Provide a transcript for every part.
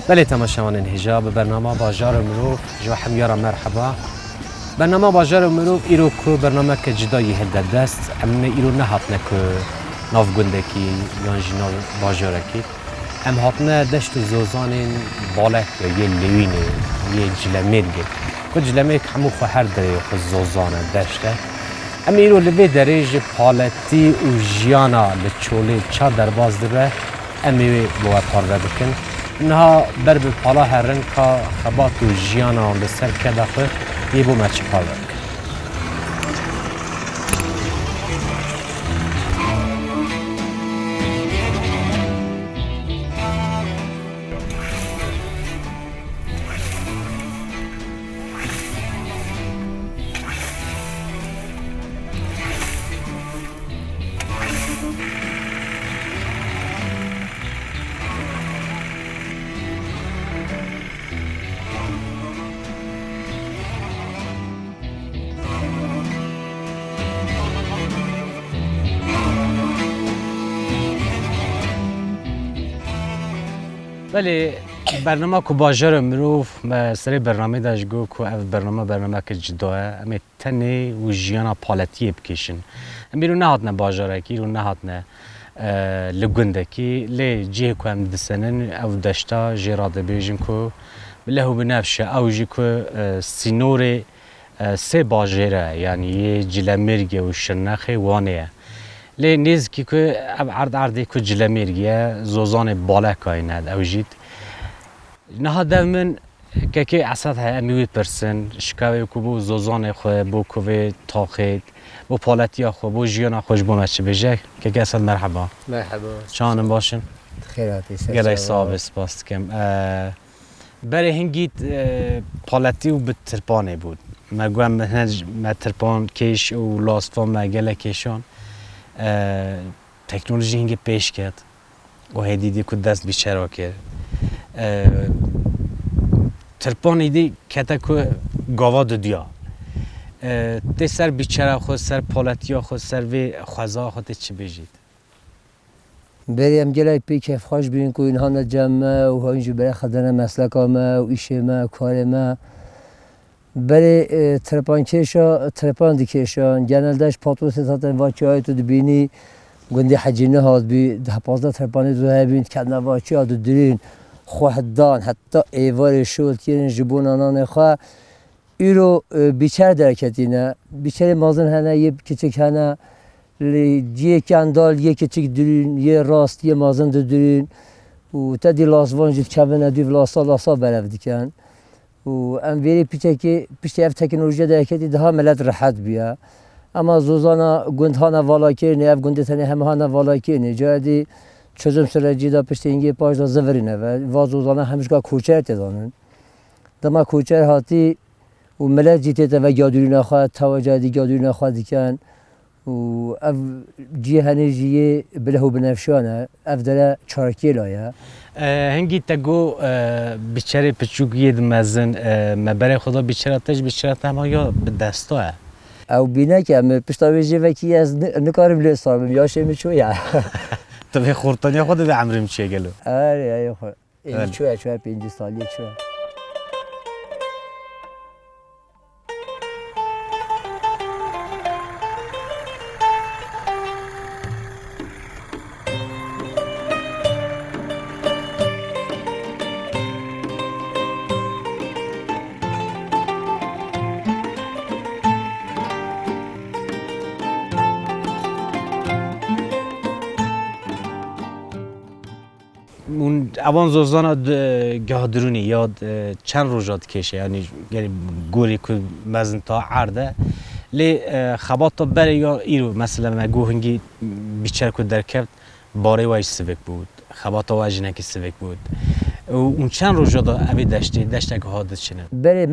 بله تماشاوان انحجاب برنامه باجار مروف جو حمیارا مرحبا برنامه باجار مروف ایرو کو برنامه که جدایی هد دست ام ایرو نهات نکو ناف گندکی یان جناو باجارکی ام هاتنه دشت و زوزان بالک یه لیوینه یه جلمرگه که جلمرگ همو خواه داره خود زوزان دشته ام ایرو لبه درج پالتی و جیانا لچوله چا درباز دبه ام ایوه بوا پارده بکن نها بر به پالا هرن که خبات و جیانا لسر کده خود یه بو مچه پالا ولی برنامه کو باجار مروف ما سری برنامه داشت گو کو اف برنامه که جداه اما تنه و جیانا پالتیه بکشن اما رو نهاتنه باجاره کی رو نهاتنه لگنده کی لی جیه کو هم دسنن او داشتا جراده بیجن کو بلهو بنفشه او جی کو سینور سه باجره یعنی یه جلمرگه و شرنخه وانه لی نیز که عرضی که جلمرگیه زوزان بالا کایناد اوجید نه دائما که اساس های میوید پرسن شکایت کو زوزان خو بو کوی تاخید بو پالتیا خو بو جیانا خوش بو مچ بجه که اصلا مرحبا شانم باشن خیراتی گلای صاحب سپاس کم برای هنگیت پالتی و بترپانه بود مگوام ما ترپان کیش و لاستفام مگله کیشان تکنولوژی هنگی پیش کرد و هدیدی که دست بیچاره کرد ترپان ایدی کتا که گاوا دیا تی سر بیچاره خود سر پالتیا خود سر وی خوزا خود چی بجید بریم گلای پی کیف خوش بین که اینها نجمع و ها اینجا برای خدانه مسلک ما و ایشه ما و کار ما برای ترپان کشا ترپان دیکشان جنالداش پاتوس تاتن واچی های تو دبینی گندی حجینه هات بی ده 15 ترپانی تو هبین کدنا واچی ها درین خواهدان حتی ایوار شولت یه جبون آنان خواه ایرو بیچار درکتینه بیچار مازن هنه یه کچک هنه یه کندال یه کچک درین یه راست یه مازن درین و تا دی لاسوان جد کبنه دی لاسا برف دیکن و ام ویری پیشتی اف تکنولوژی درکتی ده ها ملت راحت بیا اما زوزانا گندهانا والا کرنه اف گنده تنه همه هانا والا کرنه جایی چوزم سرجی دا پشت اینگه پاش دا زورینه و زوزانا همشگاه کوچر تدانن دما کوچر هاتی و ملت جیته و یادوری نخواد توجه دی یادوری نخواد دیکن و اف جیه هنه جیه بلهو بنفشانه اف داره چارکی لایه هنگی تگو بیچاره پچوکی دمزن مبره خدا بیچاره تاج بیچاره تما یا به دسته او بینه که ام پشتاویجی وکی از نکارم لیستارم یاشه میچویا تو به خورتانی خود به عمرم چیه گلو آره خو این چوه 5 سالی چوه اون اوان زوزانا گاه درونی یاد چند روزات کشه یعنی گوری که مزن تا عرده لی خبات تا بره یا ایرو مثلا مگو هنگی بیچر که درکبت باره وایش سوک بود خبات واج نکی سوک بود اون چند روزات اوی دشته که حادث چنه بره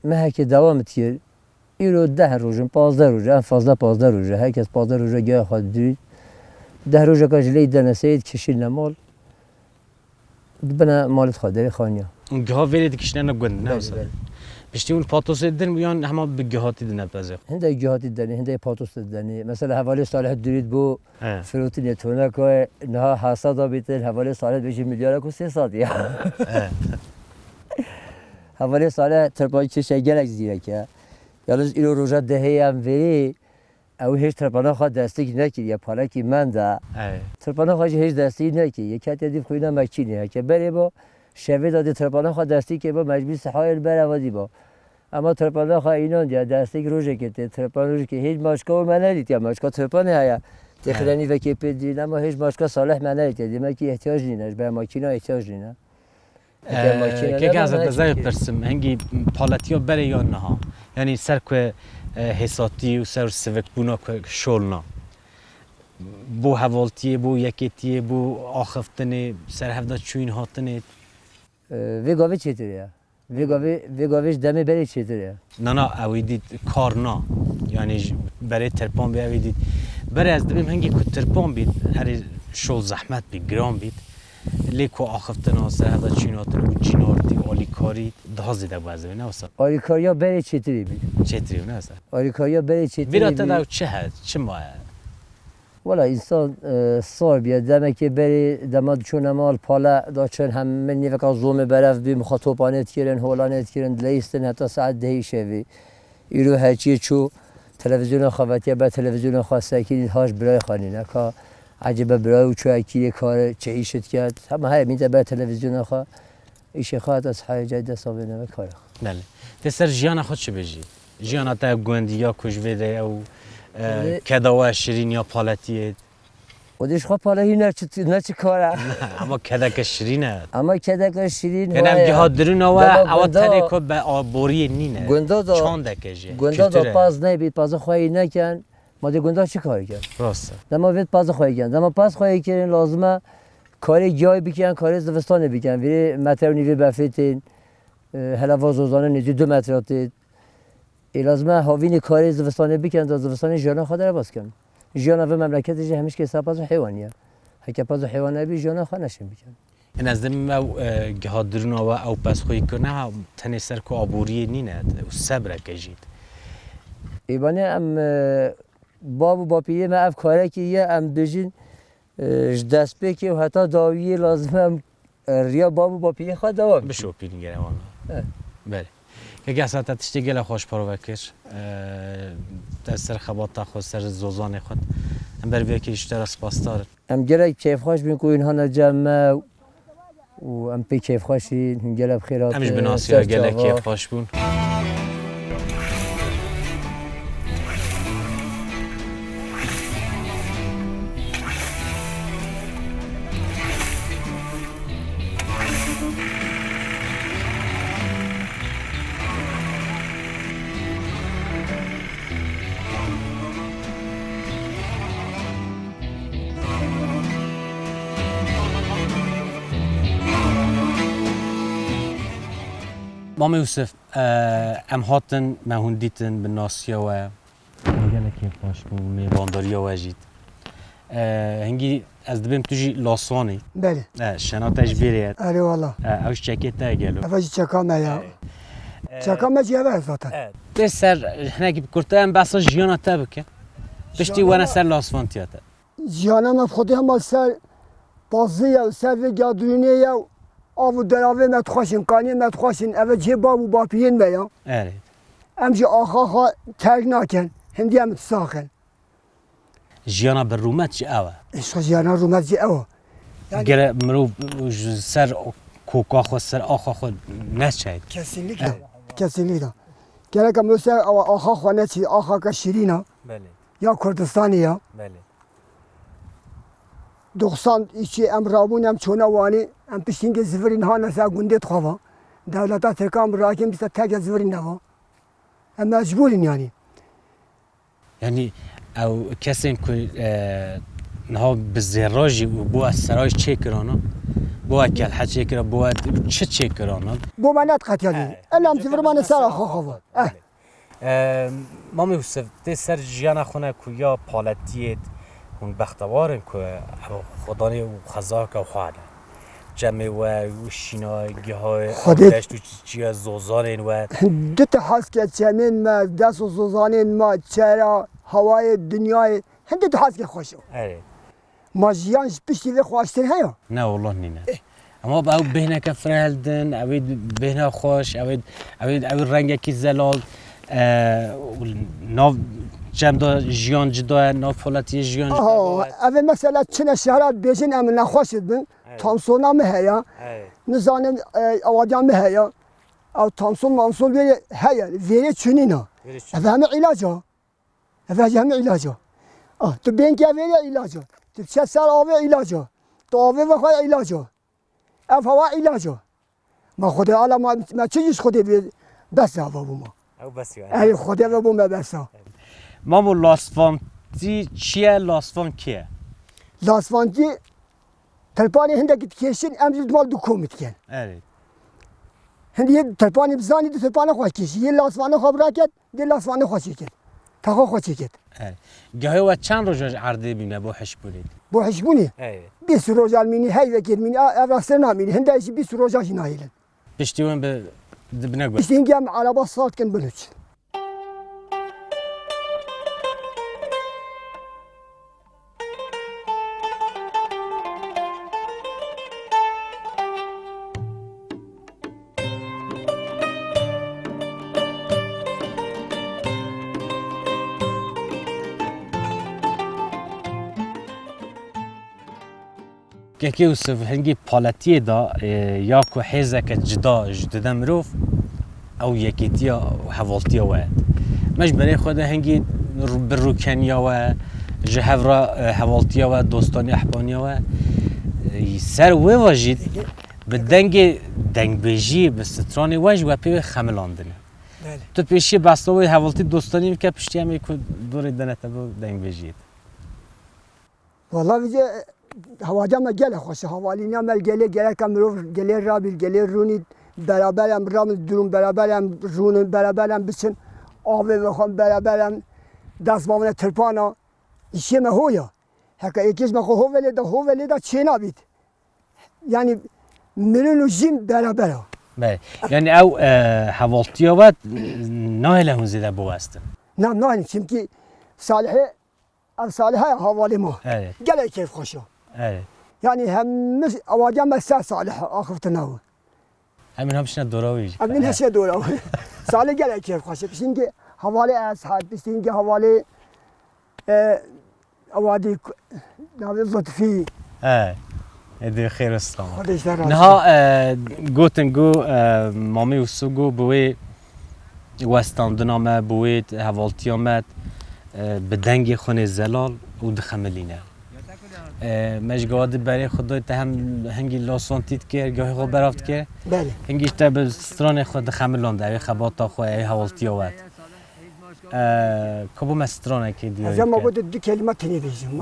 مهکی دوام تیر ایرو 10 روز 15 روز en fazla 15 روز herkes 15 روز گاه خود درید 10 روز که جلی دنسید کشید نمال بنا مالت خادری خانیا اون گاه ولی دکشنه نگوند نه پشتی اون پاتوس دن میان همه به گهاتی دن نپذیر هنده گهاتی دنی هنده پاتوس دنی مثلا حوالی صالح درید بو فروتی نتونه که نه حساد بیتن حوالی صالح بیش میلیارد کو 300 یا حوالی صالح ترپایی چه گلک زیره که یالوز ایرو روزا دهی هم وری او هیچ ترپانا خود دستی نکرد یا پالا کی من دا ترپانا خود هیچ دستی نکرد یک کتی دیو خوینا مکینه که بره با شوی داده ترپانا خود دستی که با مجبور سحایل بره وادی با اما ترپانا خود اینان دیا دستی روزه که ترپان روزه که هیچ ماشکا من ندید یا ماشکا ترپانه هیا تخلانی و که پیدین اما هیچ ماشکا صالح من ندید دیدم که احتیاج نینه به ماکینا احتیاج نینه که گازه بزای پرسم هنگی پالتیا بره یا نه یعنی سر که حساتی و سر سوک بونا که شولنا بو حوالتیه بو یکیتیه بو آخفتنه سر هفته چوین هاتنه وی گاوی چطوریه؟ وی گاویش دمی بری چطوریه؟ نه اوی دید کار نه یعنی برای ترپان بی اوی دید برای از دبیم هنگی که ترپان بید هر شول زحمت بید گرام بید لیکو آخفتنه سر هفته چوین هاتنه و جینارتی آلیکاری ده زیده بازه نه اصلا آلیکاریا بری چطوری بید؟ چطوری نه اصلا آلیکاریا بری چطوری ویرات داو چه هست چه ماه والا انسان سال بیاد دمه که بری دماد چون مال پالا داشتن هم من نیفکا زوم برف بی مخاطبانت کردن هولانت کردن لیستن حتی ساعت دهی شوی ایرو هرچی چو تلویزیون خواهتی با تلویزیون خواسته که هاش برای خانی نه که عجبه برای و چو اکی کار چه ایشت کرد همه های میده بر تلویزیون خواه ایش خواهد از حای جای دست آبی نمه کار بله تسر جیان خود چه بجی جیان تا گوندی یا کجویده او کداوه شیرین یا پالتیه خودش خواه پالا نه چه کاره اما کدک شیرینه اما کدک شیرین یعنی هم جهاد درون او تری که به آبوری نینه چانده کجه گنده دا پاز نبید پاز خواهی نکن ما دی گنده چی کاری کرد راسته دما وید پاز خواهی کن دما پاز خواهی کردن لازمه کاری جای بکن کاری زوستانه بکن ولی متر نیوی بفیتین هلا وازوزانه نیدی 2 متراتید لازمه هاوین کاری زوستانه بکن تا زوستانه جانا خدا باز کن جانا و مملکت جه همیشه که سپاس حیوانیه هک پاز حیوان نبی جانا خانشیم بکن این از دم او جهاد درون او پس خوی کنه تنی سر کو آبوری نینه و صبر کجید ایبانه ام بابو باپیه ما اف کاره که یه ام بجین دست بکی و حتی داویه لازمه ریا بابو باپیه خواه دوام بشو پیلین گره وانا بله که اصلا تشتی گله خوش پرو وکش در سر خبات تا خود سر زوزان خود ام بر وی که اشتر اسپاستار ام گله کیف خوش بین کو اینها نجمع و ام پی کیف خوشی هم گله بخیرات همش بناسیا گله کیف خوش بون مام یوسف ام هاتن مهون دیتن به ناسیا و گله کیف خوش بون میوانداریا و جید هنگی از دبیم توجی لاسوانی بله شناتش بیریت آره والله اوش چکیت گلو افاجی چکام یا چکام چیه بر ذاتن بسر هنگی بکرته ام بسا جیانا تبکه بشتی وانا سر لاسوان جیانا ما خودی هم سر بازی یا سر گادرونی یا آب و دراوه مت خوشن کانی مت خوشن اوه جه باب و باپیین بیا آره ام جه آخا ترک نکن هندی هم تساخن جیانا بر رومت چه اوه ایسا جیانا رومت جه اوه گره مرو سر کوکا خود سر آخا خود نشید kesinlikle. Gerek mesela aha xaneti, aha ka Şirina بله ya Kurdistani ya. بله 92 em rabun em çona vani em pişinge zivrin ha nesa gundet khava. Devleta tekam rakim bisa tek zivrin nava. Em mecburin yani. یعنی او کسی که نها بزراجی و بو سرای چه کرانه بو اکل حد چه کرا بو چه کرانه Bu menet katiyali. Elam zivrin sara khava. ما میوسف ده سر جیان خونه که یا پالتیت اون بختوارن که خدانی و خزاک و خواهده جمع و شینایگی های آتش تو چیه زوزارین و دو تا حس که چمین ما دست و سوزانین ما چرا هوای دنیای هنده دو حس که خوشو. اره ما جیانش پشتی و خواشتن هیا. نه والله نینه اما با او بهنه که فرهلدن اوید بهنه خوش اوید رنگه کی زلال ناو جمع دا جیان جدا ناو پالتی جیان جدا اول مثلا چنه شهرات بیشین ام نخوشید بن تامسونا مه هیا نزانم آوادیان مه هیا او تامسون مامسون وی هیا ویری چونینا اول همه علاجا اول همه علاجا تو بینک ویری علاجا تو چه سال آوه علاجا تو آوه وخواه علاجا اف هوا علاجا ما خود حالا ما چیزش خود بس هوا بوما او بس ای خدا و بوم بسا مامو لاسفانتی چیه لاسفان کیه لاسفانتی تلپانی هندکی کشین امروز مال دو کومیت کن اره هندی تلپانی بزانی دو تلپانی خوش کشی یه لاسفانه خواب راکت دی لاسفانه خوشی کد تا خوشی کد اره گاهی و چند روز عرضه بینه با حش بولید بو حشبونی اره 20 روز مینی هی وکر مینی افراستر نامینی هندیشی 20 روز نایلن پشتیون به دبنه گوش işte ingem araba satken buluç. که یوسف هنگی پالتی دا یا که حیزه که جدا مروف او یکیتیا حوالتیا و مش برای خود هنگی بروکنیا و جهورا حوالتیا و دوستانی احبانیا و سر و واجد به دنگ بیجی به ستران واج و پی خملاندنه تو پیشی بستوی حوالتی دوستانی که پشتی همی که دور دنته بود دنگ بیجید والله bize havacama gele hoş havalina mel gele kamro gele rabil gele runi beraberem ram durum beraberem runi beraberem biçin abi ve xan beraberem das bavne tırpana işe me hoya haka ekiz me hovele da çena bit yani milyon jin beraber بله یعنی او حوالتیا و نه لهم زیده بوستن نه çünkü Salih'e havale ma evet gele keyif hoşu evet yani hem avacam mesela Salih akıftına o همین همش ندوراویج همین هشه دوره Salih gele keyif hoşu çünkü havale ashab çünkü havale avadi nabi lütfi evet ادي خير السلام kardeşler نها گوتن گو مامی و سوگو بوی وستاندنا ما بوی حوالتیامت به دنگ خونه زلال و دخملینه مجگاد برای خدای هم هنگی لاسانتیت که گاهی خود برافت که بله هنگیش تا به ستران خود دخملانده اوی خباتا خو اوی حوالتیامت کبو مسترانه که دیاری از ما بود دو کلمه تنیدیم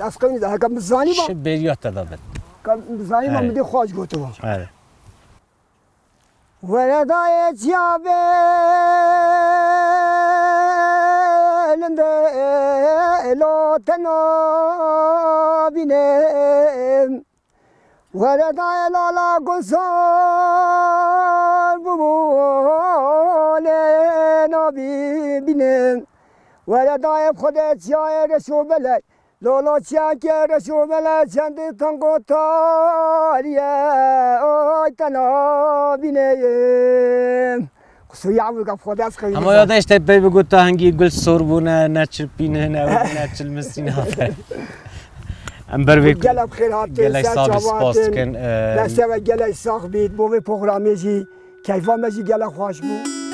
از قبل ده کم زانی با شب بیریات دادبت کم زانی ما مدی خواج گوتو با آره وردای جیابه لنده الاتنا بینم وردای لالا گلزار ببوله نبی بینم وردای خودت جای رسو بله لولا چکر شوملا چند تنگو تاریه آی تنا بینیم سوی عمو گفت خود از خیلی اما یادش تا بی بگو تا هنگی گل سر بونه نچل پینه نچل مسین هفته ام بر وی گلب خیرات گلای صاحب سپاس کن دسته و گلای ساخ بید بوی پروگرامی جی کیفا مجی گلای خوش بود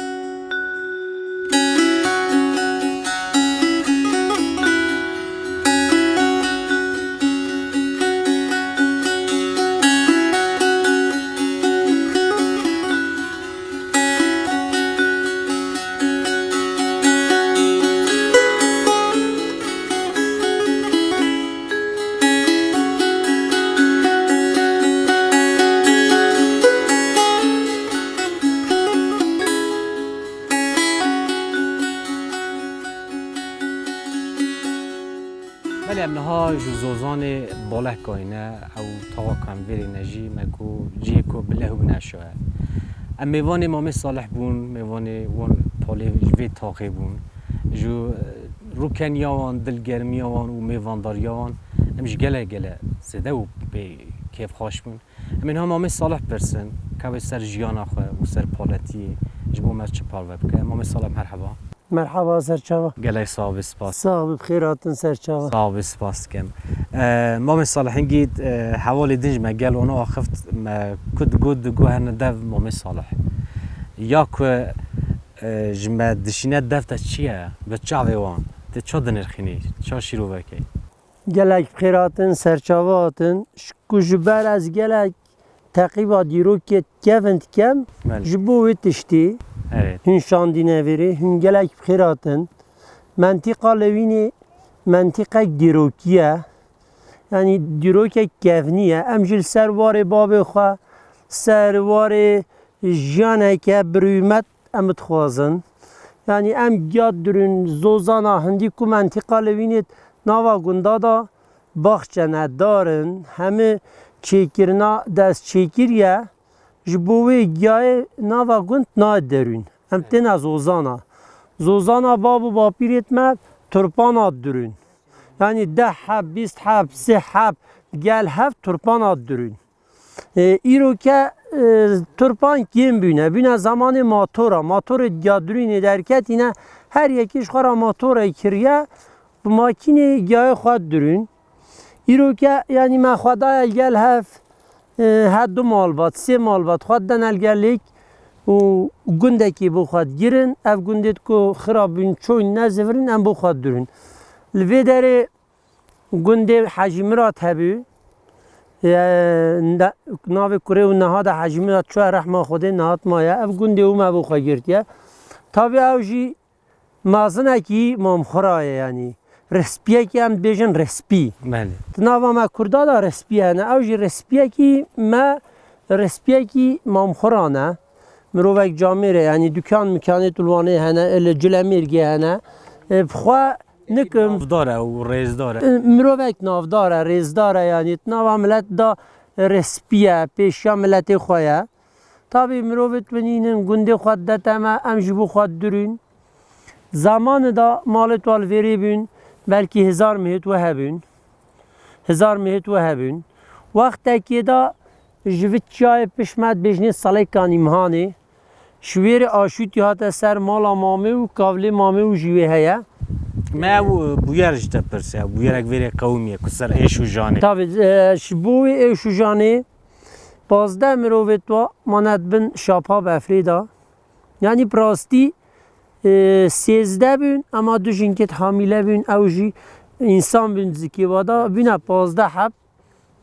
ولی امنها جزوزان باله کاینه او تا کنویری نجی مکو جی کو بله و نشوه ام میوان امام صالح بون میوان وان پالی جوی تاقی بون جو روکنیاوان دلگرمیاوان و میوانداریاوان امش گله گله زده و به کیف خوش بون امنها امام صالح پرسن که سر جیانا خواه و سر پالتی جبو مرچ پالوه بکه امام صالح مرحبا مرحبا سرچاوا گله صاحب سپاس صاحب بخیراتن سرچاوا صاحب سپاس کم مام صالح هنگید حوالی دنج مگل اونو آخفت کد گود گو هن دو مام صالح یا که جمع دشینه دفت چیه به چاوی وان ده چا دنرخینی چا شیرو بکی گلک بخیراتن سرچاواتن شکوجبر از گلک تقریبا دیرو که کفند کم بله جبوی تشتی evet هن شاندینه وری هن گلک بخیراتن منطقه لوینی منطقه دیروکیه یعنی دیروکه کفنیه امجل سروار باب خواه سروار جانه که برویمت امت خوازن یعنی ام گیاد درون زوزانا هندی کو منطقه لوینید ناوا گندا دا باخچنه دارن همه چیکرنا دست چیکریه جبوی گیاه ناوا گند ناد درون هم تینا زوزانا بابو باپیریت ما ترپانات درون یعنی 10 حب 20 حب 3 حب گل هفت ترپانات درون ایرو که ترپان کیم بینه زمان ماتور گیادرین درکت اینه هر یکیش خورا ماتور کریه به ماکینه گیاه خود درون ایرو که یعنی ما خدای گل هفت هر 2 مالبات 3 مالبات خود دن الگلیک و گنده کی بو خود گیرن اف گندت کو خراب بین چون نزورین ام بو خود درون لوی داره گنده حجمرات هبی ناو کره و نهاد حجمرات چوه رحمه خوده نهاد مایه اف گنده او ما بو خود گرتیه تابی اوجی مازنه کی مامخورای یعنی رسپیه کی هم بیجن رسپی بله ناوا ما کرده دا رسپیه نه اوجی رسپیه کی ما رسپیه کی مامخورانه مروک جامعه یعنی دکان مکانی طلوانه هنه ال جلمرگی هنه بخوا نکم نافداره و ریز داره مروک نافداره ریز داره یعنی ناوا ملت دا رسپیه پیشیا ملت خواه تابی مروت بنینن گنده خود دتما امجبو خود درون زمان دا مالت والویری بین بلکه 1000 مهت و هبون 1000 مهت و هبون وقت که دا جوید چای پشمت بجنی سالی کان امهانی شویر آشوتی هات سر مالا مامه و کاولی مامه و جوی هیا ما بویرش تپرسه بویرک ویره قومیه که سر ایشو جانه تابی شبوی ایشو جانی 15 مروت و ماند بین شاپا بفریدا یعنی پراستی 13 بین اما دو جنکت حامیله بین اوجی انسان بین زکی وادا بینه 15 حب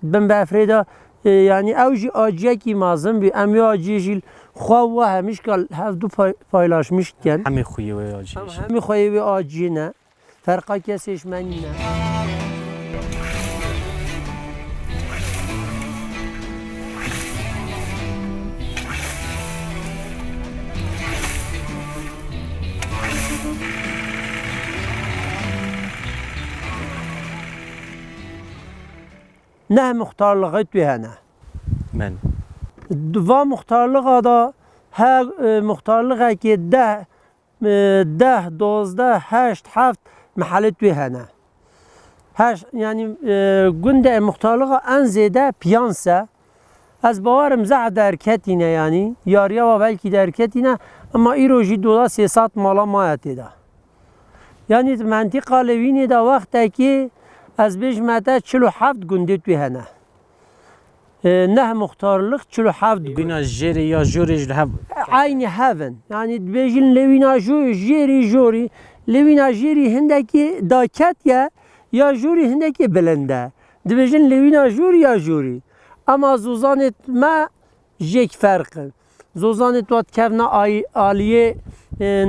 بین بفریدا یعنی اوجی آجیه کی مازم بی امی آجیه جیل خواه و همیش که هف دو پایلاش میشت کن همه خویه و آجیش همی خواهی و آجیه نه فرقا کسیش منی نه نه مختارلقه توی هنه من دوا مختارلقه دا هر مختارلقه که 10 12 8 7 محله توی هنه هش يعني گند مختلقه ان زیده پیانسه از باورم زع درکتینه یعنی یاریا و بلکی درکتینه اما ایروژی دولا 300 مالا مایتی ده یعنی منطقه لوینی ده وقتی که از بیش مده 47 گنده توی هنه نه مختارلق 47 بینا جری یا جوری جلب عین هفن یعنی بیشین لوینا جوری لوینا جری هندکی داکت یا جوری هندکی بلنده بیشین لوینا جوری اما زوزانت ما جک فرق زوزانت وقت کفنا آلیه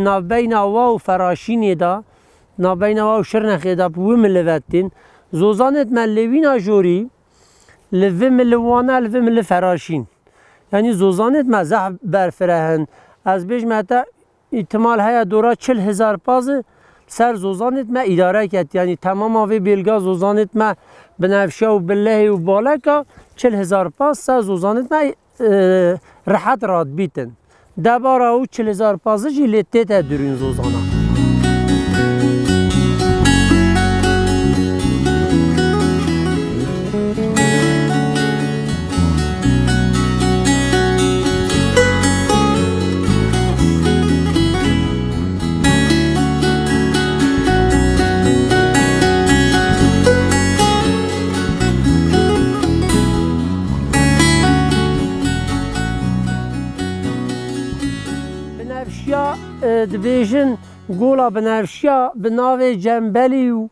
نابین و فراشینی دا نابین و شرنخی دا بوم لوتین زوزانت ما لوینا جوری لوی ملوانه لوی مل فراشین یعنی زوزانت مزح برفرهن از بیش متا احتمال هیا دورا 40,000 پاز سر زوزانت ما اداره کرد یعنی تمام آوی بیلگا زوزانت ما بنفشه و بالله و بالکا 40,000 پاز سر زوزانت ما راحت راد بیتن دباره او 40,000 پازه جی لیتیت درین زوزانه دبیجن گولا بنفشیا بناو جنبلی و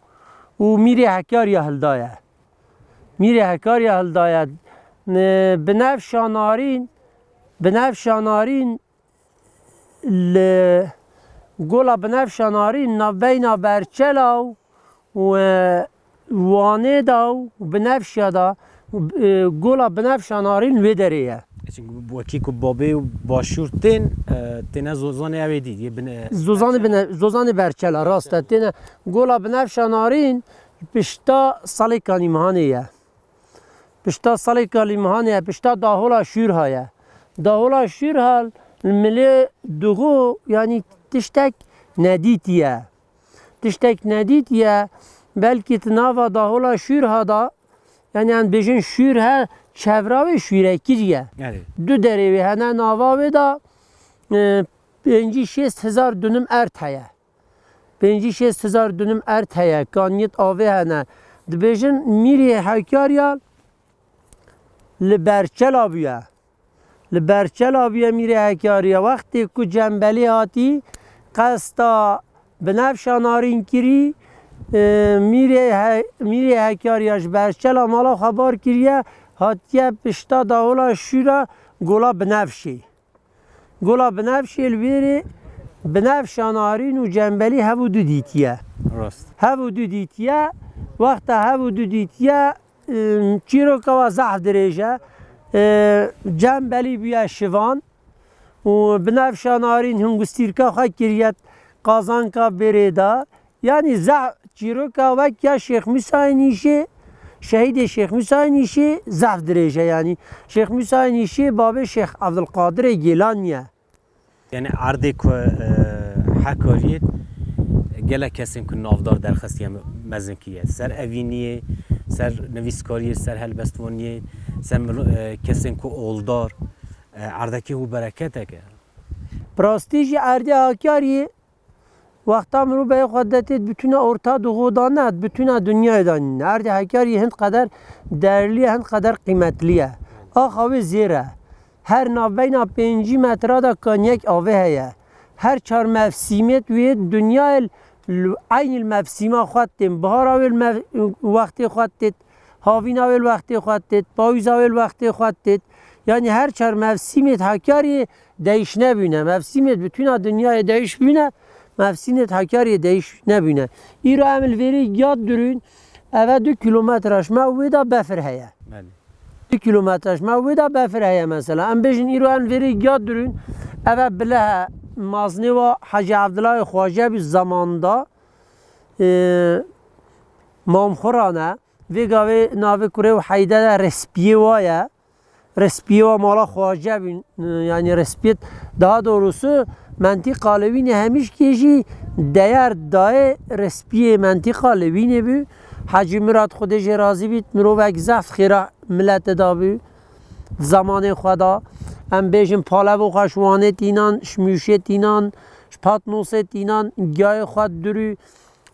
میری حکاریا هلدایه میری حکاریا هلدایه بنفشانارین گولا بنفشانارین نبینا برچلا و وانه دا و بنفشیا دا گولا بنفشانارین ویدریه وکی کو بابی و باشور تن زوزانه اوی دید زوزان برچلا راسته تین گولا بنفشانارین پشتا سالی کانی مهانیه پشتا سالی کانی مهانیه پشتا داهولا شور هایه داهولا شور هال ملی دوغو یعنی تشتک ندیتیه بلکه تناوا داهولا شور ها دا یعنی ان بیشن شور ها چهراوی شیرکیه دو دریوی هنه ناواوی دا 5-6 دونم ارت هیا 5-6 دونم ارت هیا کانیت آوی هنه دبیجن میری حکاریا لبرچلا بیه میری حکاریا وقتی که جنبلی هاتی قصدا بنفشانارین کری میری حکاریاش برچلا مالا خبر کریه هاتیه پشتا داولا شورا گولا بنفشی الویری بنفشانارین و جنبلی هبو دو دیتیه وقتا هبو دو دیتیه چیرو کوا زعف دریجه جنبلی بیا شوان و بنفشانارین هنگستیرکا خواه کریت قازانکا بریدا یعنی زعف چیرو کوا کیا شیخ موسینیشه شهید شیخ موسی نیشی زعف دریجه یعنی شیخ موسی نیشی باب شیخ عبدالقادر گیلانیه یعنی عرضی که حکاریت گله کسی که نافدار درخستی مزنکیه سر اوینیه سر نویسکاریه سر هلبستوانیه سر کسی که اولدار عرضکی و برکته که پراستیجی عرضی حکاریه وقتا مرو به خودت بتونه ارتا دو دانت بتونه دنیا دانه هر حکاری هند قدر درلی هند قدر قیمتلیه آخوی زیره هر نابین 5 متر دا کنیک آوه هیا هر 4 مفسیمت وی دنیا عین المفسیما خودتیم بهار اول وقتی خودت هاوین اول وقتی خودت پاییز اول وقتی خودت یعنی هر 4 مفسیمت حکاری دیش نبینه مفسیمت بتونه دنیا دیش بینه مفسینت حکاری دیش نبینه ایرو عمل وری یاد درین اوه 2 کیلومترش مویدا بفر هیا 2 کیلومترش مویدا بفر هیا مثلا ام بیشن ایرو عمل وری یاد درین اوه بله مازنی و حاجی عبدالله خواجه بی زماندا مامخورانه وی گاوی ناوی کوره و حیده رسپیه وایه رسپیه و مالا خواجه بی یعنی رسپیت daha doğrusu منطقه لوینه همیش کیجی دیار دای رسپیه منطقه لوینه بی حاجی مراد خودش راضی بیت مروک زفت خیره ملت دابی زمان خدا ام بیشم پاله و خشوانه تینان شمیوشه تینان شپات نوسه تینان گای خود دروی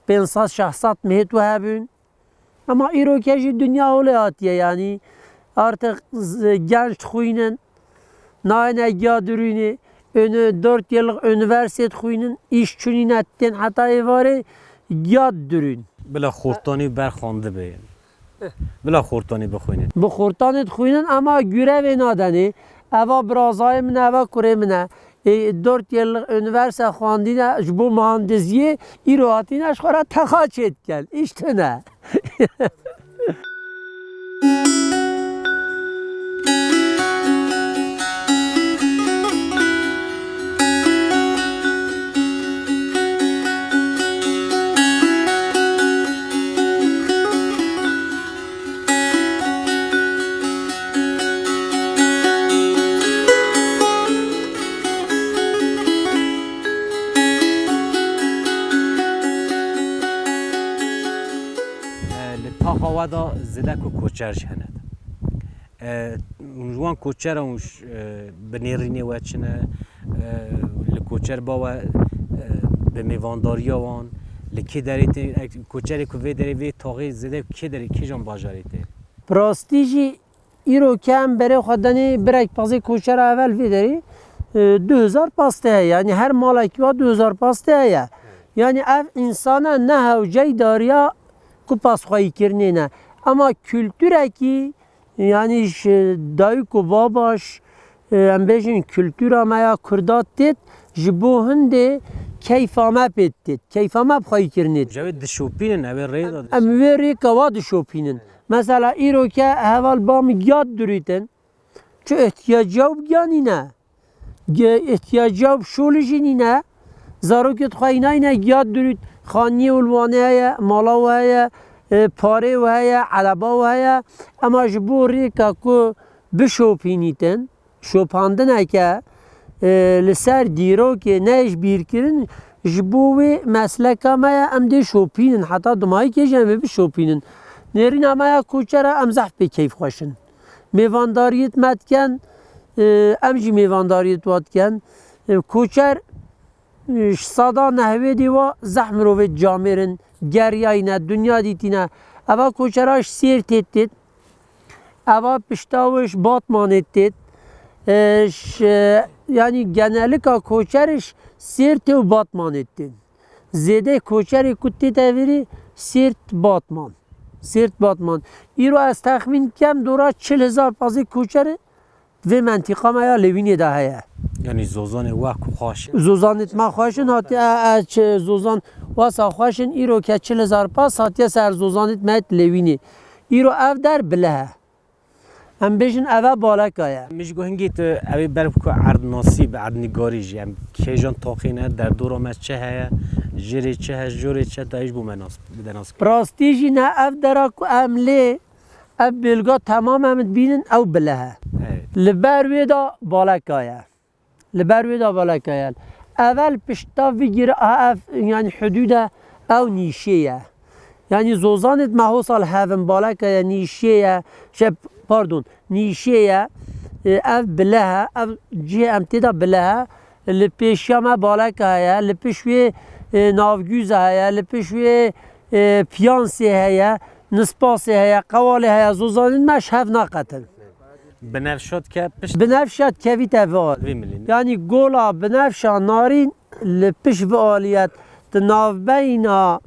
500 600 مهت و هبون اما ایرو کشی دنیا اولیاتیه یعنی artık genç خوینن ناینه گیا درونه önü 4 yıllık üniversite خوینن iş çünün etten hatta evare yad dürün. بلا خورتانی برخوانده به بلا خورتانی بخوینید Bu خورتانت خوینن ama görev nadeni eva brazay mı eva kure mı 4 yıllık üniversite خوandine bu mühendisliği iroatine aşkara takaç etken işte ne? تاخوادا زده کو کوچرش هند جوان کوچر اونش بنیرینی و چنه لکوچر باوا به میوانداری وان لکی دریت کوچری کو وی دری وی تاغی زده کی دری کی جان باجاریته پراستیجی ایرو کم بره خدانی برک پازی کوچر اول وی داری 2000 پاسته yani her malaki var 2000 پاسته yani ev insana ne havcay dariya kupas خواهی کرنه نه اما kültüre ki yani dayı ko babaş em bejin kültüra maya kurdat tet jibo hinde keyfame pettet keyfame خواهی کرنه جوید دشوپینن اوی ریدا em veri kava dişopinin mesela iro ke heval bam yad duriten çu ihtiyacı yani ne ihtiyacı şolejini ne zaruket خواهی نه yad durit خانی ولوانه مالا و هیا پاره و هیا علبا و هیا اما جبوری که کو بشوپینیتن شوپاندن که لسر دیرو که نیش بیر کرن جبوی مسلک ما ام دی شوپینن حتی دمایی که جمعه بشوپینن نرین اما کوچره ام زحف به کیف خوشن میوانداریت مدکن ام جی میوانداریت وادکن کوچر سادا نهوی دیوا زحم رو به جامرن گریاینا دنیا دیتینا اوا کوچراش سیر تیتید اوا پشتاوش باتمان ettit yani genellikle koçeriş sirt ve batman ettin zede koçeri kutti deviri sirt batman İro az tahmin kem dora 40,000 pazı koçeri ve mentika maya levine de heye یعنی زوزان وقت خوش زوزانت ما خوشن هاتی اچ زوزان واسا خوشن ایرو که 40,000 پاس هاتی سر زوزانت مت لوینی ایرو اف در بله هم بشن اوه بالکایه میش گوهنگیت اوی برب کو عرض نصیب عرض نگاریش یعنی که جان تاقینه در دور آمد چه هیا جری چه هست جوری چه تایش بو مناس بدناس راستیجی نه اف درا کو عمله اف بلگا تمام همت بینن او بله لبر ویدا بالکایه لبرویدا بالکایل اول پشتا ویگیره اف yani حدود او نیشیه yani زوزانت محوصال هفن بالکایه نیشیه شب pardon نیشیه اف بله اف جه امتدا بله لپیشیامه بالکایه لپیشوی نافگوزه هیا لپیشوی پیانسی هیا نسپاسی هیا قوالی هیا زوزانت مش هف ناقتن بنفشاد که پشت بنفشاد کوی تفعال یعنی گولا بنفشا نارین لپش و آلیت تناف بینا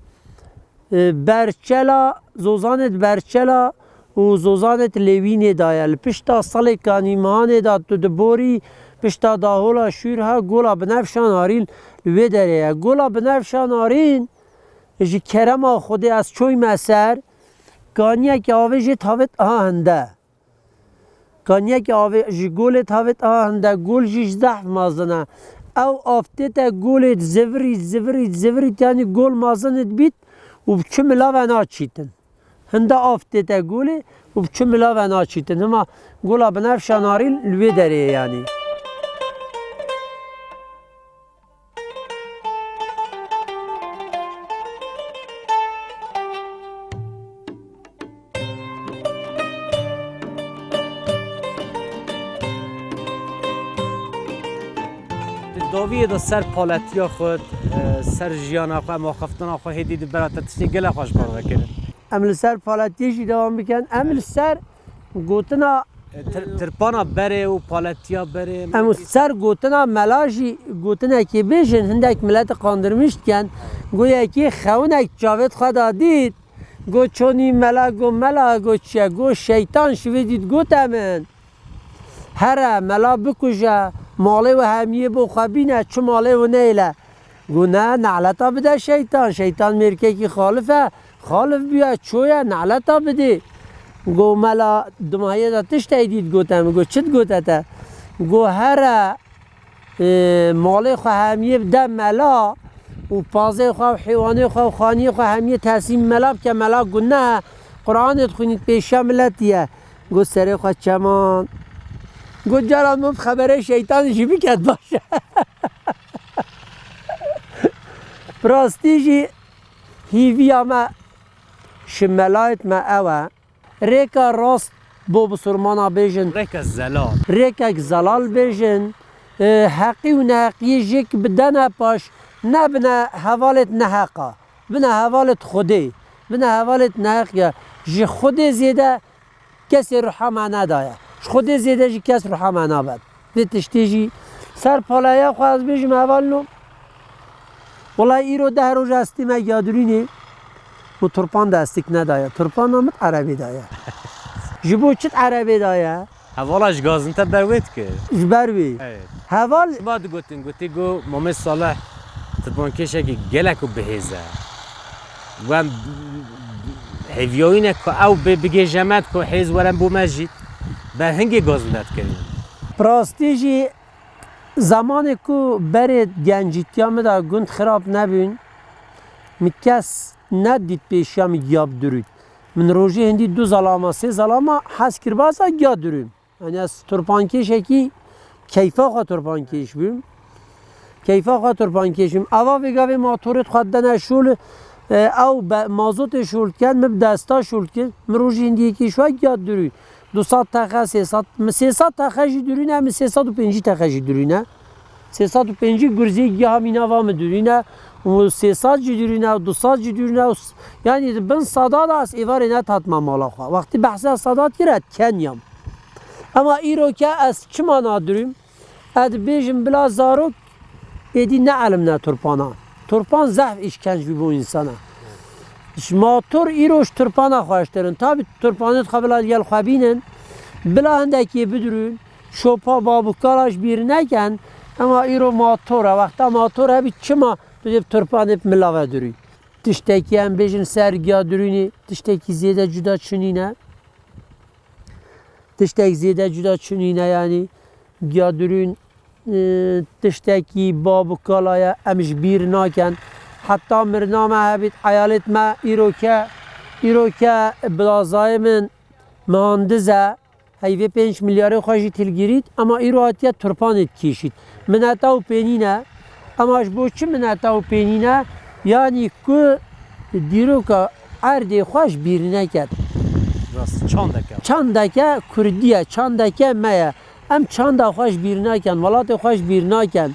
برچلا زوزانت برچلا و زوزانت لوینه دایل پشتا سالی کانی مهانه داد تو دبوری پشتا داهولا شورها گولا بنفشا نارین لوی داره گولا بنفشا نارین جی کرم خودی از چوی مسر کانیه که آوه تاوت آهنده کانیه که آوه گل تاوت آهنده گل جیش زحف مازنه او آفته تا گلت زورید یعنی گل مازنت بیت و بچه ملاوه ناچیتن هنده آفته تا گله و بچه ملاوه ناچیتن اما گلا بنفش ناریل لوی داره یعنی داوی دا سر پالتیا خود سر جیانا خود اما خفتنا خود هدید برات تشتی گله خوش بار بکرد عمل سر پالتیشی دوام بکن عمل سر گوتنا ترپانا بره و پالتیا بره امو سر گوتنا ملاشی گوتنا که بیشن هندک ملت قاندرمشت کن گویا که خونک جاوید خدا دید گو چونی ملا گو ملا گو چه گو شیطان شویدید گوتمن هر ملا بکجه ماله و همیه بو خبینه چو ماله و نیله گو نه نعلتا بده شیطان میرکه که خالف بیا چویا نعلتا بده گو ملا دماهیه دا تشتی دید گوتم گو چت گوتتا گو هر ماله خو همیه بده ملا و پازه خو حیوانه خو خانی خو همیه تحسین ملا که ملا گو نه قرآن خونید پیشا ملتیه گو سره خو چمان گو جران مفت خبره شیطانشی بکد باشه پراستیجی هیوی اما شملایت ما اوه ریکا راست بو بسرمانا بیجن ریکا زلال بیجن حقی و نحقی جک بدن پاش نبنه حوالت نحقا بنه حوالت خوده بنه حوالت نحقیا جی خوده زیده کسی روحا معنا دایه خود زیده جی کس روحا معنا بد بیتشتی جی سر پالایا خواهد بیجم اول نو والله ای رو 10 روز هستی ما یادرینی و ترپان دستیک ندایه ترپان نامت عربی دایه جبو چت عربی دایه حوالاش گازن تا بروید که جبروی حوال بعد گوتی گو محمد صالح ترپان کشه که گلکو بهیزه و هیویوینه که او بگه جمعت که حیز ورم بو مسجد بر هنگی گازندت کردیم پراستیجی زمانی که برید گنجیتیا مدا گند خراب نبین میکس ندید پیشیا میگیاب درود من روژی هندی 2 زلاما 3 زلاما حس کر بازا گیا درود یعنی از ترپانکیش اکی کیفا خواه ترپانکیش بیم کیفا خواه ترپانکیش بیم اوا ویگاوی ماتورت خود دنه شول او مازوت شول کن مب دستا شول کن من روژی هندی اکی شوه گیا درود 200 تخه 300 تخه جی درونه هم 350 تخه جی درونه 350 گرزی گیاه مینا وام درونه و 300 جی درونه و 200 جی درونه یعنی بن صداد است ایواری نتاتما مالا خواه وقتی بحث صداد کرد کنیم اما ای رو که از چما نادریم اد بیجم بلا زاروک ایدی نه علم نه ترپانا ترپان ضعف اشکنج بی بو انسانه ماتور ایروش ترپانا خواشترن تابی ترپانت خبلات یل خوابینن بلا هندکی بدرون شوپا بابوکالاش بیر نکن اما ایرو ماتوره وقتا ماتور هبی چما تو دیب ترپانت ملاوه دروی تشتکی هم بیشن سرگیا درونی تشتکی زیده جدا چنینه تشتکی زیده جدا چنینه یعنی گیا درون تشتکی بابوکالای امش بیر نکن حتی مرنامه هبید عیالت ما ایرو که بلازای من مهندزه هیوی 5 میلیارد خوشی تلگیرید اما ایرو هاتیه ترپانت کشید منتا و پینینه اما اش بو چی منتا و پینینه یعنی که دیرو که عرض خوش بیر نکد چندکه کردیه چندکه مایه ام چند خوش بیر نکن ولات خوش بیر نکن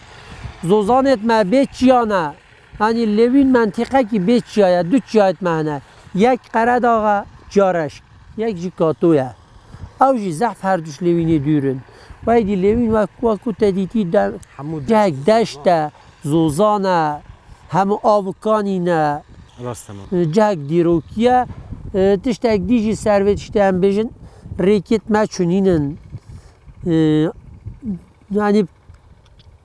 زوزانت ما بیت چیانه یعنی لوین منطقه که بیت چیایه 2 چیایت معنی یک قرد آقا جارش یک جی کاتویه او جی زحف هر دوش لوینی دورن و ایدی لوین وکو تدیتی جک دشته زوزانه همو آوکانی نه جک دیروکیه تشتک دیجی سروه تشته هم بیشن ریکت ما چونینن یعنی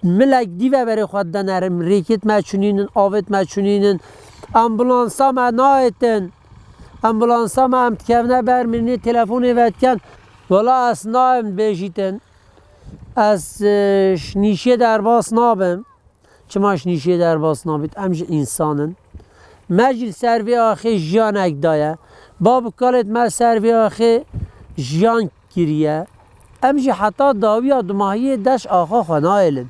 ملک دیوه بره خود دنرم ریکت ما چونینن آوت ما چونینن امبولانسا ما نایتن امبولانسا ما امتکفنه برمینی تلفون ایوت کن والا از نایم بیشیتن از نیشه در باس نابم چماش نیشه در باس نابید امش انسانن مجل سروی آخی جانک دایه باب کالت ما سروی آخی جان کریه امش حتی داوی آدماهی دش آخا خنایلن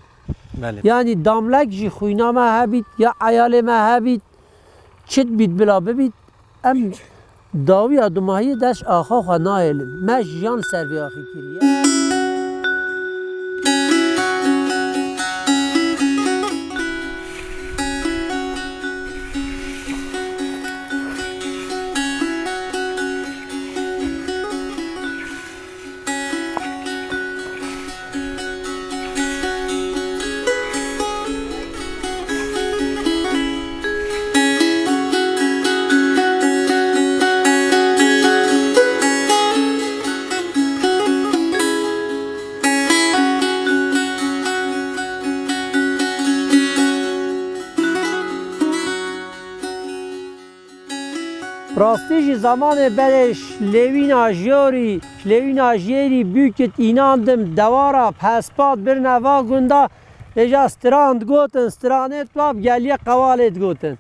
یعنی داملک جی خوینا ما هبید یا عیال ما هبید چت بید بلا ببید ام داوی آدماهی دش آخا خنایلن مش جان سروی آخی کریه راستی زمان برش لوینا جیری بیکت ایناندم دوارا پسپاد بر نوا گندا اجا ستراند گوتن سترانت واب گلیه قوالت گوتن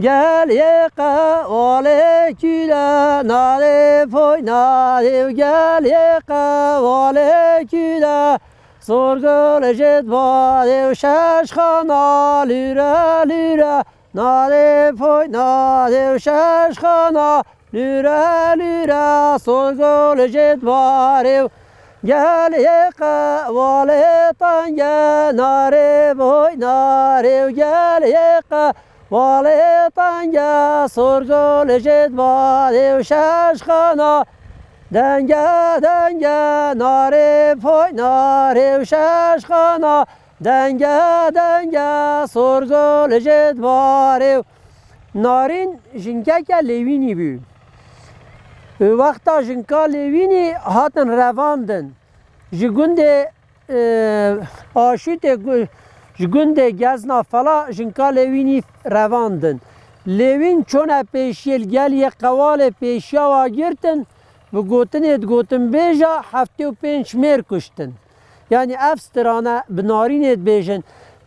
گلیه قواله کیلا ناله پوی ناله گلیه قواله کیلا سرگل جد باده و شش خانا لیره لیره ناله پوی ناله و شش خانا لیره لیره سرگل جد باده گلیه قواله تنگه ناره پوی ناره گلیه قواله تنگه سرگل جد باده و شش خانا دنگه دنگه ناره پای ناره و شش خانا دنگه دنگه سرگل جدواره نارین جنکه که لیوینی بی وقتا جنکا لیوینی هاتن رواندن جگوند آشیت جگوند گزنا فلا جنکا لیوینی رواندن لیوین چون پیشیل گل یک قوال پیشیا و گرتن و گوتن بیجا 75 میر کشتن یعنی افسترانه بنارینت بیجن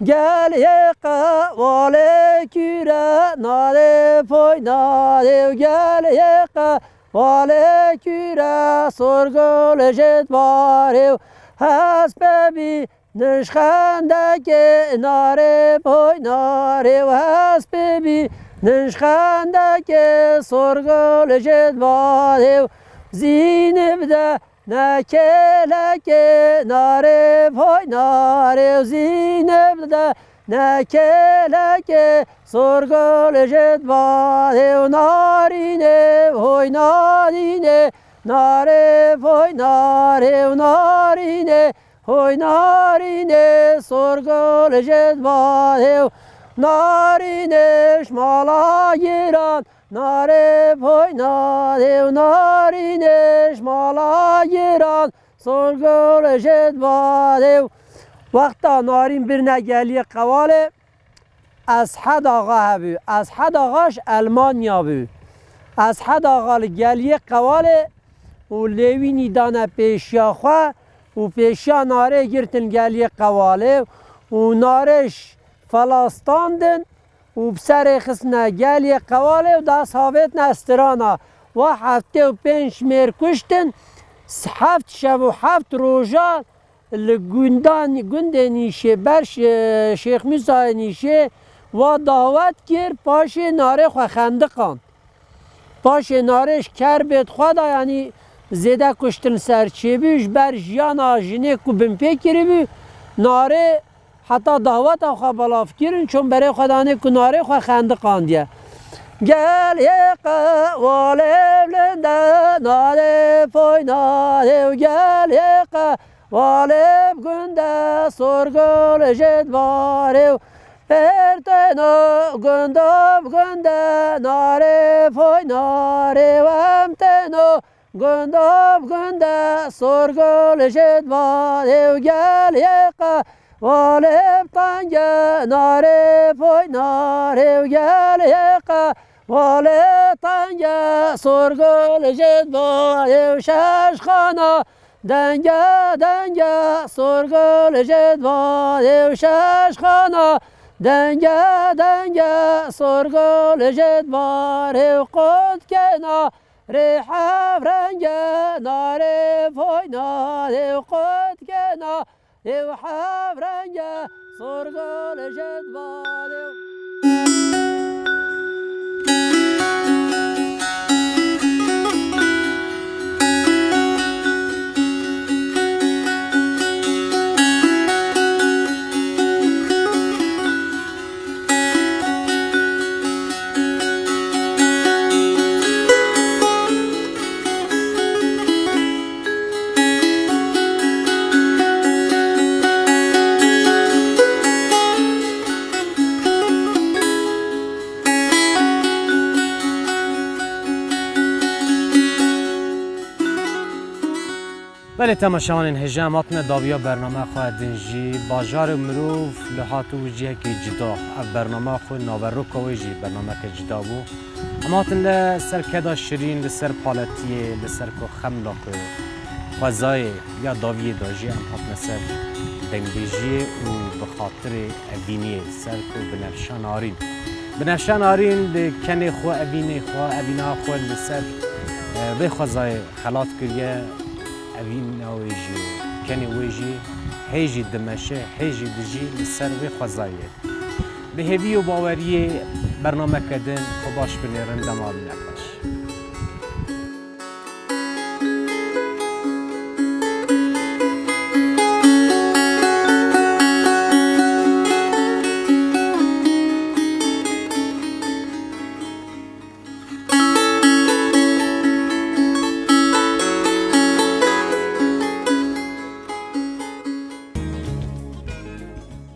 گل یک قواله کیره ناده پای ناده گل یک قواله کیره سرگل جد باره هست ببی نشخنده که ناره پای ناره و هست ببی نشخنده که سرگل جد باره زینب ده نکلک ناره پای ناره زینب ده نکلک سرگل جد باده و نارینه های نارینه ناره پای ناره و نارینه های نارینه سرگل جد باده و نارینش مالا گیران ناره پای ناره و نارینش مالا گیران سرگل جد باده وقتا نارین بر نگلی قواله از حد آقا هبو از حد آقاش المانیا بو از حد آقا گلی قواله و لیوینی دانه پیشیا خواه و پیشیا ناره گرتن گلی قواله و نارش فلسطاندن و بسر خسنه گلی قواله و دست هاویت نسترانا و 75 میر کشتن 7 شب و 7 روژا گند نیشه بر شیخ موسی نیشه و دعوت کرد پاش ناره خو خندقان پاش نارش کر بید خدا یعنی زیده کشتن سرچه بیش بر جیان آجینه کو بم پیکری بی ناره حتی دعوت خو بلاف کرن چون برای خدا نه کو ناره خو خندقان دیه گل یک قواله بلنده ناره پای ناره و گل یک قواله بگنده سرگل جد باره و پرتنو گنده بگنده ناره پای ناره و همتنو گنده بگنده سرگل جد باره و گل یک قواله بطنگه ناره پای ناره و گل یک قواله طنگه سرگل جد باره و شش خانه دنگه دنگه سرگل جد باره و شش خانه دنگه دنگه سرگل جد باره و قد کنا ریحه رنگه ناره پای ناره و قد کنا ریحه رنگه سرگل جد باره بله تماشاوان هجاماتنا داویا برنامه خواه دنجی باجار مروف لحاتو وجیه که جدا اف برنامه خواه ناوروکا ویجی برنامه که جدا بو اما هاتن لسر کدا شیرین لسر پالتیه لسر کو خملاق خوزای یا داویه داجی ام هاتن سر دنگبیجی و بخاطر اوینیه سر کو بنفشان آرین بنفشان آرین کنی خو اوینه خو اوینا خو لسر به خوزای خلات کریه اوین اویجی کنی ویجی هیجی دمشه هیجی دجی لسر به خوزایه به هوی و باوری برنامه کردن خو باش بنیرن دمار نکن